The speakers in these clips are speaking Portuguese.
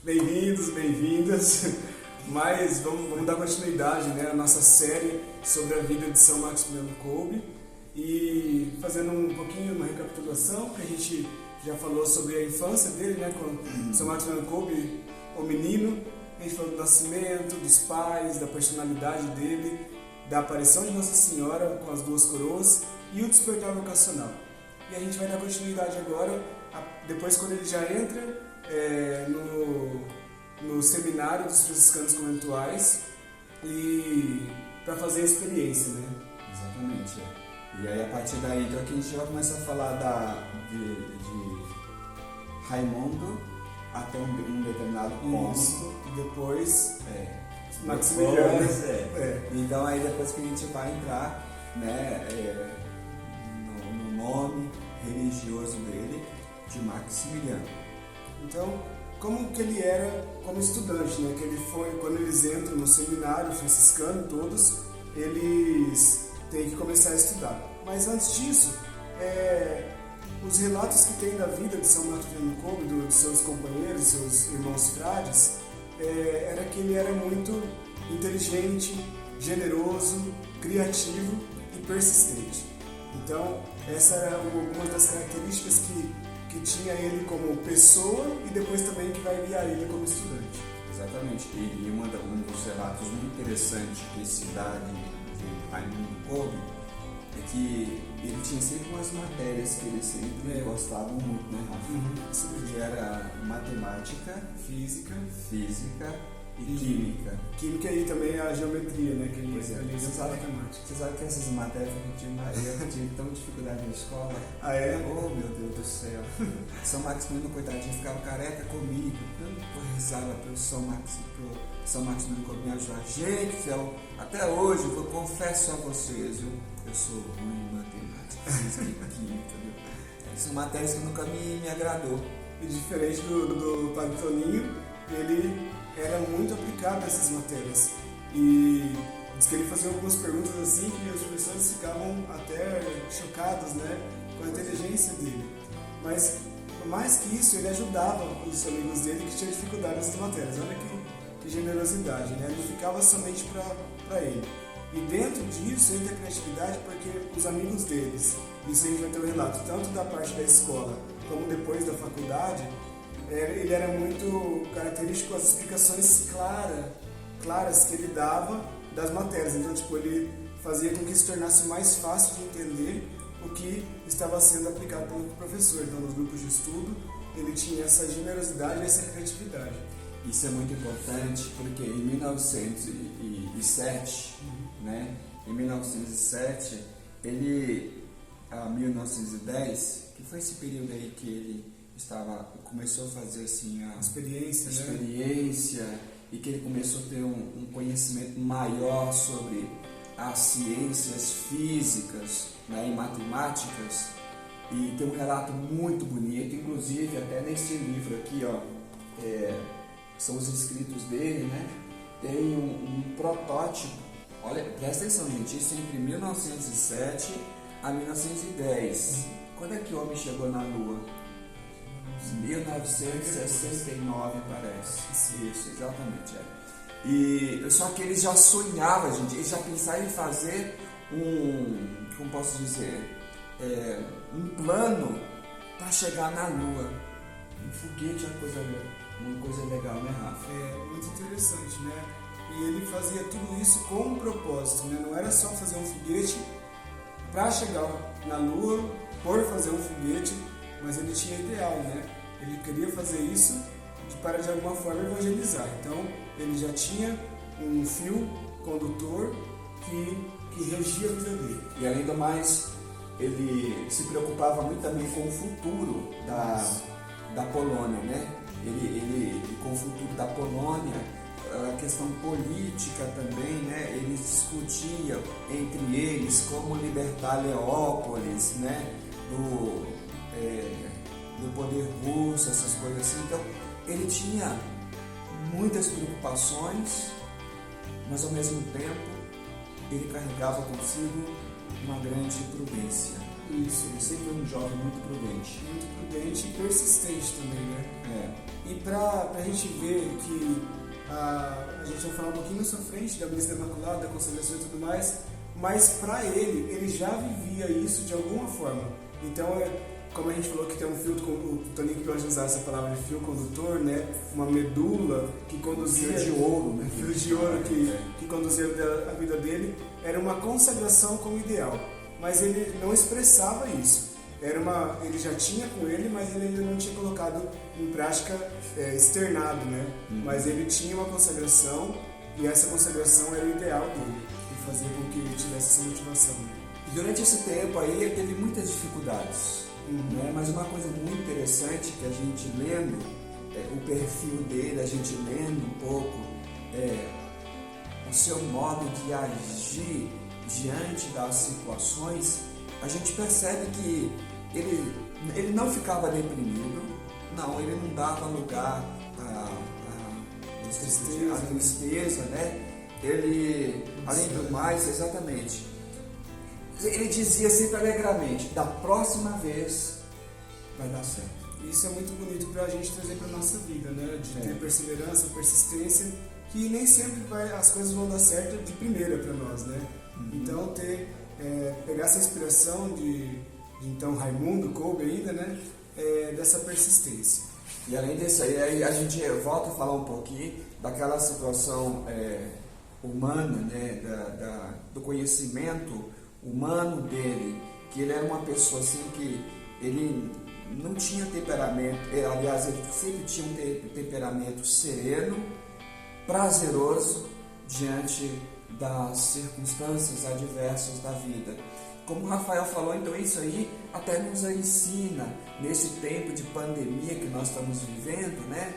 Bem-vindos, bem-vindas. Mas vamos dar continuidade, né, à nossa série sobre a vida de São Maximiliano Kolbe. E fazendo um pouquinho uma recapitulação, que a gente já falou sobre a infância dele, né, com São Maximiliano Kolbe, o menino. A gente falou do nascimento, dos pais, da personalidade dele, da aparição de Nossa Senhora com as duas coroas e o despertar vocacional. E a gente vai dar continuidade agora, depois quando ele já entra no seminário dos franciscanos conventuais e para fazer a experiência, né? Exatamente. E aí a partir daí então aqui a gente já começa a falar de Raimundo até um determinado ponto. Isso. E depois Maximiliano. Então aí depois que a gente vai entrar, né, no nome religioso dele de Maximiliano. Então, como que ele era como estudante, né? Que ele foi, quando eles entram no seminário franciscano, todos, eles têm que começar a estudar. Mas antes disso, os relatos que tem da vida de São Maximiliano Kolbe, dos seus companheiros, seus irmãos frades, era que ele era muito inteligente, generoso, criativo e persistente. Então, essa era algumas das características que tinha ele como pessoa e depois também que vai guiar ele como estudante. Exatamente. E um dos relatos muito interessantes que se dá de Raimundo Kolbe é que ele tinha sempre umas matérias que ele sempre gostava muito, né, Rafa? Que era matemática, física e química. Química aí também é a geometria, né? Que ele você sabe que essas matérias eu tive tão dificuldade na escola. Ah, é? Oh, meu Deus do céu. São Maximiliano, coitadinho, ficava careca comigo. Eu rezava pro São Maximiliano Kolbe me ajudar. Gente, até hoje, eu confesso a vocês, eu sou ruim em matemática, física e química, viu? São matérias que nunca me agradou. E diferente do Padre Toninho, ele era muito aplicado a essas matérias. E diz que ele fazia algumas perguntas assim que os professores ficavam até chocados, né, com a inteligência dele. Mas, mais que isso, ele ajudava os amigos dele que tinham dificuldade nessas matérias. Olha que generosidade, né? Ele não ficava somente para ele. E dentro disso entra a criatividade, porque os amigos deles, isso a gente vai ter um relato tanto da parte da escola como depois da faculdade, ele era muito característico com as explicações claras que ele dava das matérias. Então, ele fazia com que se tornasse mais fácil de entender o que estava sendo aplicado pelo professor. Então, nos grupos de estudo, ele tinha essa generosidade e essa criatividade. Isso é muito importante porque em 1907, né? Em 1907, a 1910, que foi esse período aí que ele começou a fazer assim a experiência, e que ele começou a ter um conhecimento maior sobre as ciências físicas, né, e matemáticas. E tem um relato muito bonito, inclusive até nesse livro aqui, são os escritos dele, né? Tem um protótipo. Olha, presta atenção, gente, isso é entre 1907 a 1910. Quando é que o homem chegou na Lua? 1969, parece. Isso, exatamente. E só que ele já sonhava, gente, ele já pensava em fazer como posso dizer, um plano para chegar na Lua. Um foguete é uma coisa legal, né, Rafa? Muito interessante, né? E ele fazia tudo isso com um propósito, né? Não era só fazer um foguete para chegar na Lua, por fazer um foguete, mas ele tinha ideal, né? Ele queria fazer isso para de alguma forma evangelizar. Então ele já tinha um fio condutor que regia a vida dele. E além do mais, ele se preocupava muito também com o futuro da Polônia, né? Ele com o futuro da Polônia, a questão política também, né? Eles discutiam entre eles como libertar Leópolis, né? Do poder russo, essas coisas assim. Então, ele tinha muitas preocupações, mas ao mesmo tempo ele carregava consigo uma grande prudência. Isso. Ele sempre foi um jovem muito prudente. Muito prudente e persistente também, né? É. E pra gente ver que a gente vai falar um pouquinho na sua frente da Missa Imaculada, da consagração e tudo mais, mas para ele já vivia isso de alguma forma. Então, como a gente falou que tem um fio, o Toninho que gosta de usar essa palavra de fio condutor, né? Uma medula que conduzia... Fio de ouro, né? Fio de ouro que conduzia a vida dele, era uma consagração como ideal. Mas ele não expressava isso. Ele já tinha com ele, mas ele ainda não tinha colocado em prática, externado, né? Mas ele tinha uma consagração e essa consagração era o ideal dele, e fazia com que ele tivesse essa motivação. Né? E durante esse tempo aí ele teve muitas dificuldades, né? Mas uma coisa muito interessante que a gente lendo o perfil dele, a gente lendo um pouco o seu modo de agir diante das situações, a gente percebe que ele não ficava deprimido, não, ele não dava lugar à tristeza, né? Ele, além do mais, exatamente, ele dizia sempre alegremente, da próxima vez vai dar certo. Isso é muito bonito para a gente trazer para a nossa vida, né? De ter perseverança, persistência, que nem sempre as coisas vão dar certo de primeira para nós, né? Então, pegar essa inspiração de então Raimundo, Kolbe ainda, né? Dessa persistência. E além disso aí a gente volta a falar um pouquinho daquela situação humana, né? Do conhecimento humano dele, que ele era uma pessoa assim que ele não tinha temperamento, aliás, ele sempre tinha um temperamento sereno, prazeroso diante das circunstâncias adversas da vida. Como o Rafael falou, então isso aí até nos ensina nesse tempo de pandemia que nós estamos vivendo, né?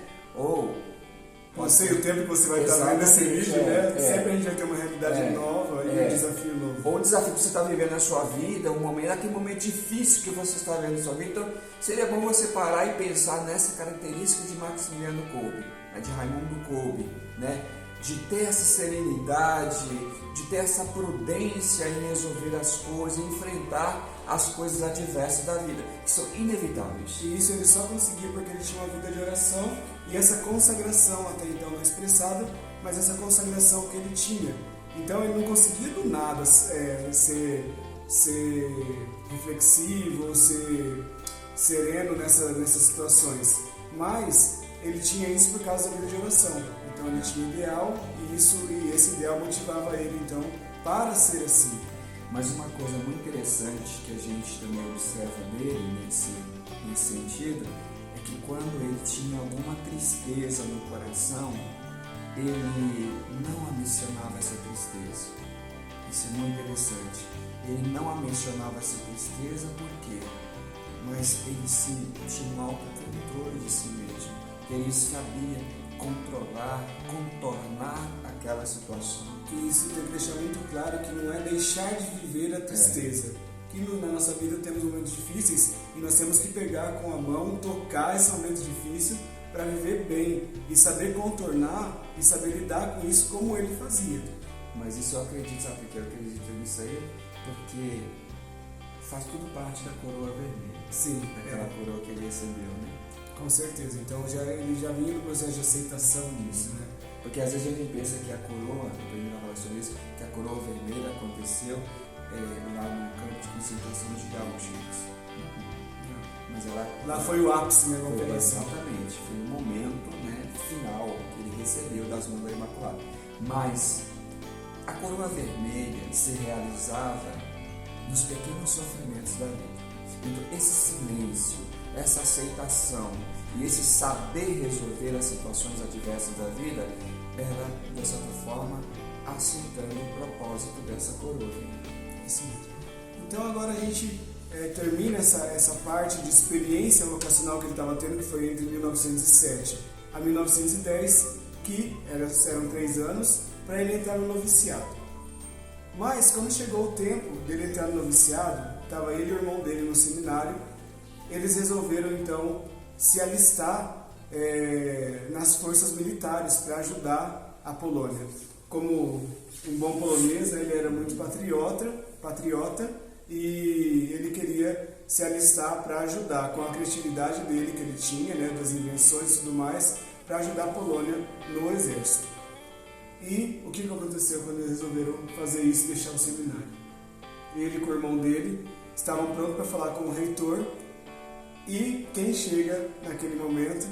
Não sei o tempo que você vai estar vendo esse vídeo, né? Sempre a gente vai ter uma realidade nova e um desafio novo. Ou o desafio que você está vivendo na sua vida, aquele momento difícil que você está vivendo na sua vida. Então, seria bom você parar e pensar nessa característica de Maximiliano Kolbe, de Raimundo Kolbe, né? De ter essa serenidade, de ter essa prudência em resolver as coisas, em enfrentar as coisas adversas da vida, que são inevitáveis. E isso ele só conseguia porque ele tinha uma vida de oração e essa consagração, até então não expressada, mas essa consagração que ele tinha. Então ele não conseguia do nada ser reflexivo ou ser sereno nessas situações, mas ele tinha isso por causa da vida de oração. Então ele tinha ideal e esse ideal motivava ele então para ser assim. Mas uma coisa muito interessante que a gente também observa dele nesse sentido é que quando ele tinha alguma tristeza no coração, ele não mencionava essa tristeza. Isso é muito interessante. Ele não mencionava essa tristeza por quê? Mas ele tinha um autocontrole de si mesmo. Ele sabia controlar, contornar aquela situação. E isso tem que deixar muito claro que não é deixar de viver a tristeza. Que na nossa vida temos momentos difíceis e nós temos que pegar com a mão, tocar esse momento difícil para viver bem e saber contornar e saber lidar com isso como ele fazia. Mas isso eu acredito, sabe por que eu acredito nisso aí? Porque faz tudo parte da coroa vermelha. Sim. Daquela coroa que ele recebeu, né? Com certeza. Então ele já vinha no processo de aceitação disso, né? Porque às vezes a gente pensa que a coroa, depois de falar sobre isso, que a coroa vermelha aconteceu lá no campo de concentração de Auschwitz. Mas lá foi o ápice, né? Exatamente, foi o momento, né, final que ele recebeu das mãos da Imaculada. Mas a coroa vermelha se realizava nos pequenos sofrimentos da vida. Então esse silêncio, essa aceitação e esse saber resolver as situações adversas da vida era, de certa forma, aceitando o propósito dessa coroa. Isso mesmo. Então agora a gente termina essa parte de experiência vocacional que ele estava tendo, que foi entre 1907 a 1910, que eram 3 anos, para ele entrar no noviciado. Mas quando chegou o tempo dele entrar no noviciado, estava ele e o irmão dele no seminário, eles resolveram então se alistar nas forças militares para ajudar a Polônia. Como um bom polonês, ele era muito patriota e ele queria se alistar para ajudar com a criatividade dele que ele tinha, né, das invenções e tudo mais, para ajudar a Polônia no exército. E o que aconteceu quando eles resolveram fazer isso e deixar o seminário? Ele com o irmão dele estavam prontos para falar com o reitor, e quem chega naquele momento